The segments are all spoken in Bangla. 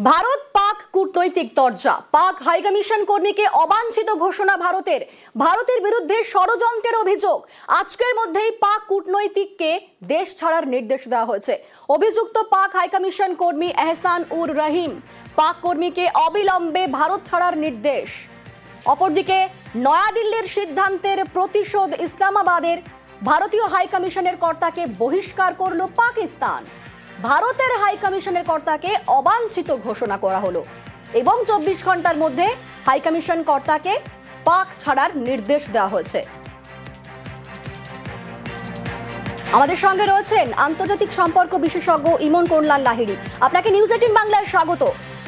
ভারত পাক কূটনৈতিক তরজা। পাক হাইকমিশন কর্মীকে অবাঞ্ছিত ঘোষণা ভারতের বিরুদ্ধে ষড়যন্ত্রের অভিযোগ। আজকের মধ্যেই পাক কূটনৈতিককে দেশ ছাড়ার নির্দেশ দেওয়া হয়েছে। অভিযুক্ত পাক হাইকমিশন কর্মী এহসান উর রহিম পাক কর্মীকে অবিলম্বে ভারত ছাড়ার নির্দেশ। অপরদিকে নয়াদিল্লির সিদ্ধান্তের প্রতিশোধ ইসলামাবাদের। ভারতীয় হাইকমিশনের কর্তাকে বহিষ্কার করল পাকিস্তান। ভারতের হাইকমিশনের কর্তাকে অবাঞ্ছিত ঘোষণা করা হলো এবং 24 ঘন্টার মধ্যে হাইকমিশন কর্তাকে পাক ছাড়ার নির্দেশ দেওয়া হয়েছে। আমাদের সঙ্গে রয়েছেন আন্তর্জাতিক সম্পর্ক বিশেষজ্ঞ ইমন কল্যাণ লাহিড়ী। আপনাকে নিউজ 18 বাংলায় স্বাগত।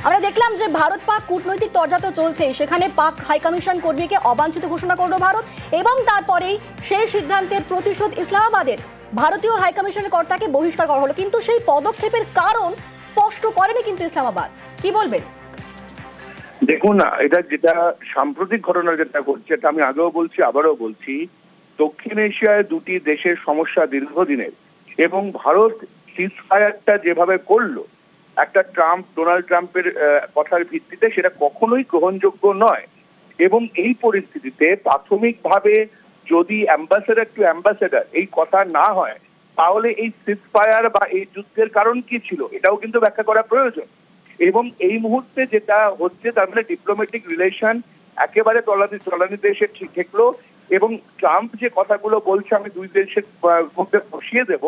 আমরা দেখলাম যে ভারত পাক কূটনৈতিক তরজা তো চলছে, সেখানে পাক হাইকমিশন কর্মীকে অবাঞ্ছিত ঘোষণা করলো ভারত এবং তারপরেই সেই সিদ্ধান্তের প্রতিশোধ ইসলামাবাদের। ভারতীয় হাইকমিশনের কর্তাকে বহিষ্কার করা হলো, কিন্তু সেই পদক্ষেপের কারণ স্পষ্ট করেনি কিন্তু ইসলামাবাদ। কি বলবেন? দেখুন, এটা যেটা সাম্প্রতিক ঘটনা যেটা ঘটছে, এটা আমি আগেও বলছি আবারও বলছি, দক্ষিণ এশিয়ায় দুটি দেশের সমস্যা দীর্ঘদিনের এবং ভারত সিজফায়ারটা যেভাবে করলো একটা ডোনাল্ড ট্রাম্পের কথার ভিত্তিতে, সেটা কখনোই গ্রহণযোগ্য নয়। এবং এই পরিস্থিতিতে প্রাথমিকভাবে যদি অ্যাম্বাসেডার টু অ্যাম্বাসেডার এই কথা না হয়, তাহলে এই সিজফায়ার বা এই যুদ্ধের কারণ কি ছিল এটাও কিন্তু ব্যাখ্যা করা প্রয়োজন। এবং এই মুহূর্তে যেটা হচ্ছে তার মানে ডিপ্লোম্যাটিক রিলেশন একেবারে তলানিতে এসে ঠেকলো এবং ট্রাম্প যে কথাগুলো বলছে আমি দুই দেশের মধ্যে বসিয়ে দেব,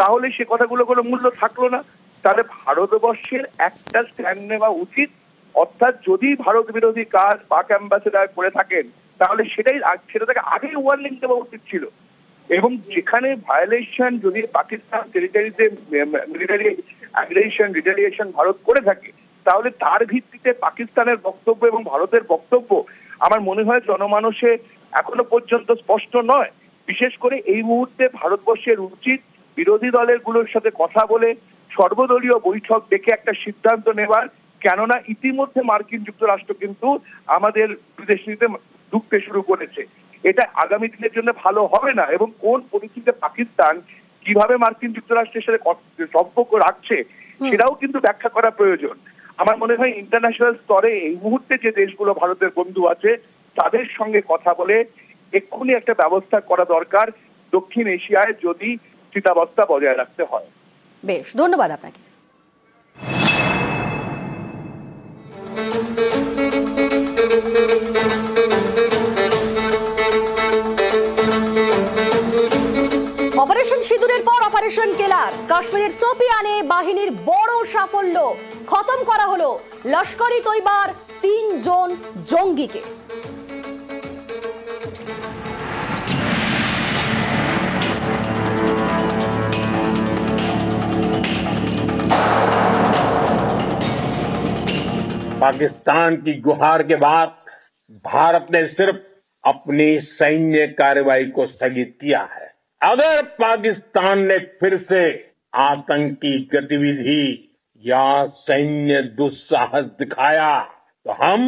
তাহলে সে কথাগুলো কোনো মূল্য থাকলো না। তাহলে ভারতবর্ষের একটা স্ট্যান্ড নেওয়া উচিত, অর্থাৎ যদি ভারত বিরোধী কাজ পাক অ্যাম্বাসেডার করে থাকেন তাহলে সেটাকে আগেই ওয়ার্নিং দেওয়া উচিত ছিল। এবং যেখানে ভায়োলেশন যদি পাকিস্তান টেরিটরিতে মিলিটারি অ্যাগ্রেশন রিটালিয়েশন ভারত করে থাকে, তাহলে তার ভিত্তিতে পাকিস্তানের বক্তব্য এবং ভারতের বক্তব্য আমার মনে হয় জনমানসে এখনো পর্যন্ত স্পষ্ট নয়। বিশেষ করে এই মুহূর্তে ভারতবর্ষের উচিত বিরোধী দলেরগুলোর সাথে কথা বলে সর্বদলীয় বৈঠক ডেকে একটা সিদ্ধান্ত নেওয়ার, কেননা ইতিমধ্যে মার্কিন যুক্তরাষ্ট্র কিন্তু আমাদের বিদেশ নীতিতে ঢুকতে শুরু করেছে। এটা আগামী দিনের জন্য ভালো হবে না। এবং কোন পরিস্থিতিতে পাকিস্তান কিভাবে মার্কিন যুক্তরাষ্ট্রের সাথে সম্পর্ক রাখছে সেটাও কিন্তু ব্যাখ্যা করা প্রয়োজন। আমার মনে হয় ইন্টারন্যাশনাল স্তরে এই মুহূর্তে যে দেশগুলো ভারতের বন্ধু আছে তাদের সঙ্গে কথা বলে এক্ষুনি একটা ব্যবস্থা করা দরকার, দক্ষিণ এশিয়ায় যদি স্থিতাবস্থা বজায় রাখতে হয়। বেশ, ধন্যবাদ আপনাকে। অপারেশন সিঁদুরের পর অপারেশন কেলার। কাশ্মীরের সোপিয়ানে বাহিনীর বড় সাফল্য, খতম করা হলো লস্কর ই তৈবার 3 জন জঙ্গিকে। पाकिस्तान की गुहार के बाद भारत ने सिर्फ अपनी सैन्य कार्रवाई को स्थगित किया है। अगर पाकिस्तान ने फिर से आतंकी गतिविधि या सैन्य दुस्साहस दिखाया तो हम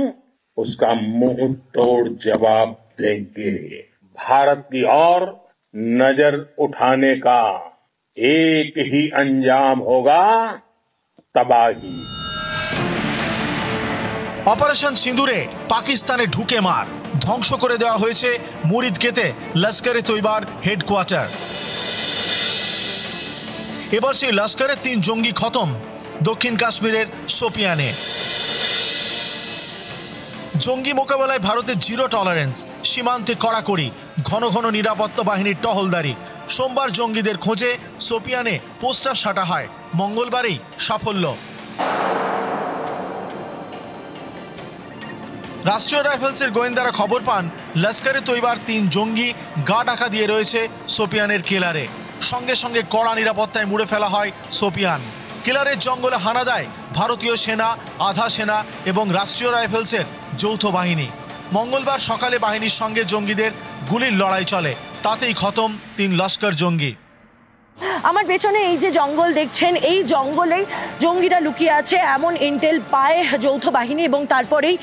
उसका मुंह तोड़ जवाब देंगे। भारत की ओर नजर उठाने का एक ही अंजाम होगा, तबाही। অপারেশন সিঁদুরে পাকিস্তানে ঢুকে মার ধ্বংস করে দেওয়া হয়েছে মুরিদকেতে লস্কর ই তৈবার হেডকোয়ার্টার। এবার সেই লস্করের 3 জঙ্গি খতম দক্ষিণ কাশ্মীরের সোপিয়ানে। জঙ্গি মোকাবেলায় ভারতের জিরো টলারেন্স, সীমান্তে কড়াকড়ি, ঘন ঘন নিরাপত্তা বাহিনীর টহলদারি। সোমবার জঙ্গিদের খোঁজে সোপিয়ানে পোস্টার সাটা হয়, মঙ্গলবারই সাফল্য। রাষ্ট্রীয় রাইফেলসের গোয়েন্দারা খবর পান লস্কর ই তৈবার 3 জঙ্গি গা ঢাকা দিয়ে রয়েছে সোপিয়ানের কেলারে। সঙ্গে সঙ্গে কড়া নিরাপত্তায় মুড়ে ফেলা হয় সোপিয়ান। কেলারের জঙ্গলে হানা দেয় ভারতীয় সেনা, আধা সেনা এবং রাষ্ট্রীয় রাইফেলসের যৌথ বাহিনী। মঙ্গলবার সকালে বাহিনীর সঙ্গে জঙ্গিদের গুলির লড়াই চলে, তাতেই খতম 3 লস্কর জঙ্গি। আমার পেছনে এই যে জঙ্গল দেখছেন, এই জঙ্গলে জঙ্গিরা লুকিয়ে আছে এমন ইন্টেল পায় যৌথ বাহিনী এবং তারপরেই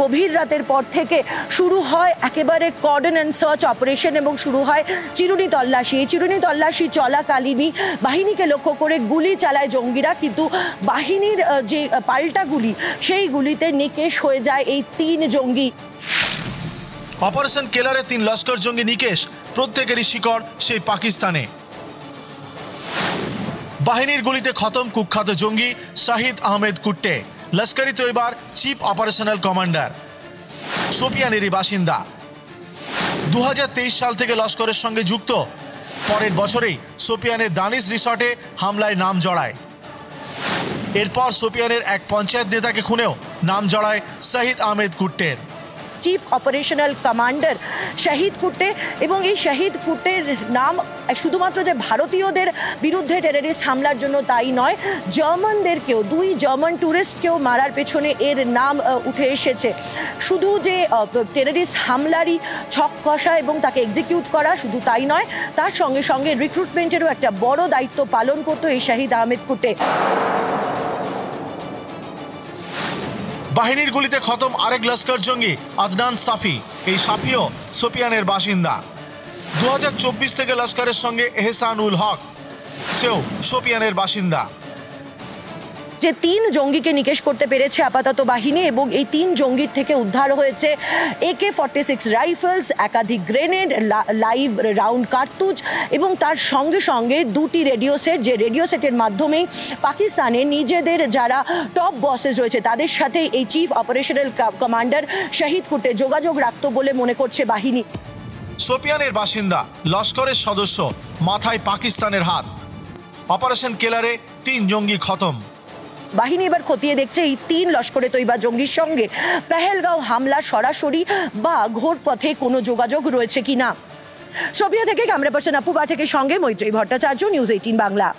গভীর রাতের পর থেকে শুরু হয় একেবারে কর্ডন অ্যান্ড সার্চ অপারেশন এবং শুরু হয় চিরুনি তল্লাশি। এই চিরুনি তল্লাশি চলাকালীনই বাহিনীকে লক্ষ্য করে গুলি চালায় জঙ্গিরা, কিন্তু বাহিনীর যে পাল্টা গুলি সেই গুলিতে নিকেশ হয়ে যায় এই 3 জঙ্গি। অপারেশন কেলারে 3 লস্কর জঙ্গি নিকেশ, প্রত্যেকেরই শিকড় সেই পাকিস্তানে। বাহিনীর গুলিতে খতম কুখ্যাত জঙ্গি শাহিদ আহমেদ কুট্টে, লস্কর-ই তৈবার চিফ অপারেশনাল কমান্ডার, শোপিয়ানেরই বাসিন্দা। 2023 সাল থেকে লস্করের সঙ্গে যুক্ত। পরের বছরেই শোপিয়ানের দানিশ রিসর্টে হামলায় নাম জড়ায়। এরপর শোপিয়ানের এক পঞ্চায়েত নেতাকে খুনেও নাম জড়ায় শাহিদ আহমেদ কুট্টের। Chief operational commander Shahid Kutte, এবং এই শাহিদ কুট্টের নাম শুধুমাত্র যে ভারতীয়দের বিরুদ্ধে টেররিস্ট হামলার জন্য তাই নয়, জার্মানদেরকেও 2 জার্মান ট্যুরিস্টকেও মারার পেছনে এর নাম উঠে এসেছে। শুধু যে টেররিস্ট হামলারই ছক কষা এবং তাকে এক্সিকিউট করা শুধু তাই নয়, তার সঙ্গে সঙ্গে রিক্রুটমেন্টেরও একটা বড় দায়িত্ব পালন করতো এই শাহিদ আহমেদ কুট্টে। বাহিনীর গুলিতে খতম আরেক লস্কর জঙ্গি আদনান সাফি। এই সাফিও শোপিয়ানের বাসিন্দা। 2024 থেকে লস্করের সঙ্গে এহসান উল হক, সেও শোপিয়ানের বাসিন্দা। যে 3 জঙ্গিকে নিকেশ করতে পেরেছে আপাতত বাহিনী, এবং এই 3 জঙ্গির থেকে উদ্ধার হয়েছে AK-46 রাইফেলস, একাধিক গ্রেনেড, লাইভ রাউন্ড কার্তুজ, এবং তার সঙ্গে সঙ্গে 2টি রেডিও সেট, যে রেডিও সেটের মাধ্যমেই পাকিস্তানে নিজেদের যারা টপ বসেস রয়েছে তাদের সাথে এই চিফ অপারেশনাল কমান্ডার শাহিদ কুট্টে যোগাযোগ রাখত বলে মনে করছে বাহিনী। শোপিয়ানের বাসিন্দা, লস্করের সদস্য, মাথায় পাকিস্তানের হাত। অপারেশন কেলারে 3 জঙ্গি খতম। বাহিনী এবার খতিয়ে দেখছে এই 3 লস্করে তৈবা জঙ্গির সঙ্গে পেহেলগাঁও হামলা সরাসরি বা ঘোরপথে কোনো যোগাযোগ রয়েছে কিনা। শোপিয়া থেকে ক্যামেরা পার্সন আপু পাঠকের সঙ্গে মৈত্রী ভট্টাচার্য, নিউজ 18 বাংলা।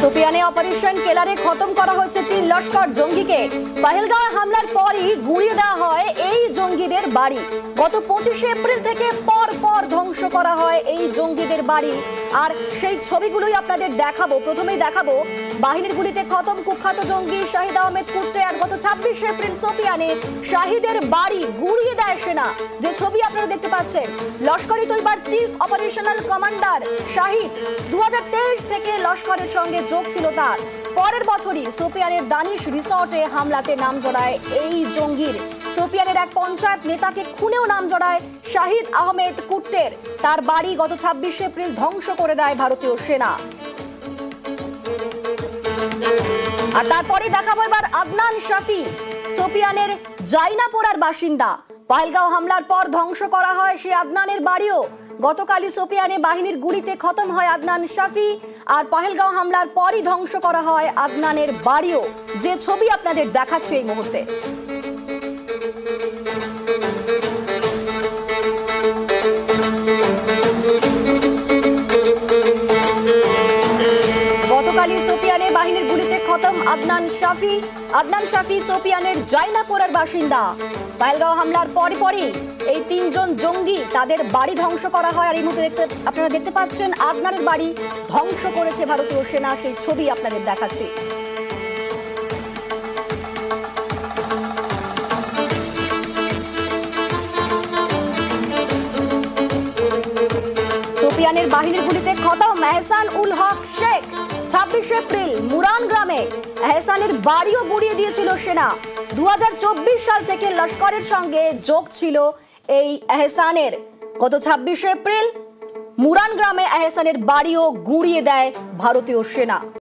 শোপিয়ানে অপারেশন কেলারে খতম করা হয়েছে 3 লস্কর জঙ্গিকে। পহেলগাঁও হামলার পরই গুঁড়িয়ে দেওয়া হয় এই জঙ্গিদের বাড়ি। গত 25 এপ্রিল থেকে পর ধ্বংস করা হয় এই জঙ্গিদের বাড়ি। আর সেই ছবিগুলোই আপনাদের দেখাবো। প্রথমেই দেখাবো বাহিনীর গুলিতে খতম কুখ্যাত জঙ্গি শাহিদ আহমেদ কুট্টে। আর গত 26 এপ্রিল শোপিয়ানে শাহিদের বাড়ি গুঁড়িয়ে দেয় সেনা। যে ছবি আপনারা দেখতে পাচ্ছেন, লস্কর-ই তৈবার চিফ অপারেশনাল কমান্ডার শাহিদ 2023 থেকে লস্করের সঙ্গে যোগ ছিল তার। পরের বছরই শোপিয়ানের দানিশ রিসর্টে হামলাতে নাম জড়ায় এই জঙ্গির। শোপিয়ানের এক পঞ্চায়েত নেতাকে খুনেও নাম জড়ায় শাহিদ আহমেদ কুট্টের। তার বাড়ি গত 26 এপ্রিল ধ্বংস করে দেয় ভারতীয় সেনা। আর তারপরে দেখাবো এবার আদনান শাফি, শোপিয়ানের জাইনাপোরার বাসিন্দা। পহেলগাঁও হামলার পর ধ্বংস করা হয় সে আদনানের বাড়িও। গতকালই শোপিয়ানে বাহিনীর গুলিতে খতম হয় আদনান শাফি। আর পহেলগাঁও হামলার পরই ধ্বংস করা হয় আদনানের বাড়িও, যে ছবি আপনাদের দেখাচ্ছে এই মুহূর্তে। গতকালই শোপিয়ানে বাহিনীর গুলিতে খতম আদনান শাফি শোপিয়ানের জাইনাপোরার বাসিন্দা। পহেলগাঁও হামলার পরই এই 3 জন জঙ্গি তাদের বাড়ি ধ্বংস করা হয়। আর এই মুহূর্তে আপনারা দেখতে পাচ্ছেন আদনানের বাড়ি ধ্বংস করেছে ভারতীয় সেনা, সেই ছবি আপনাদের দেখাচ্ছি। শোপিয়ানের বাহিনীর গুলিতে খতম এহসান উল হক শেখ। 26 এপ্রিল মুরান গ্রামে এহসানের বাড়িও গুঁড়িয়ে দিয়েছিল সেনা। 2024 সাল থেকে লস্করের সঙ্গে যোগ ছিল এই এহসানের। গত 26 এপ্রিল মুরান গ্রামে এহসানের বাড়িও গুঁড়িয়ে দেয় ভারতীয় সেনা।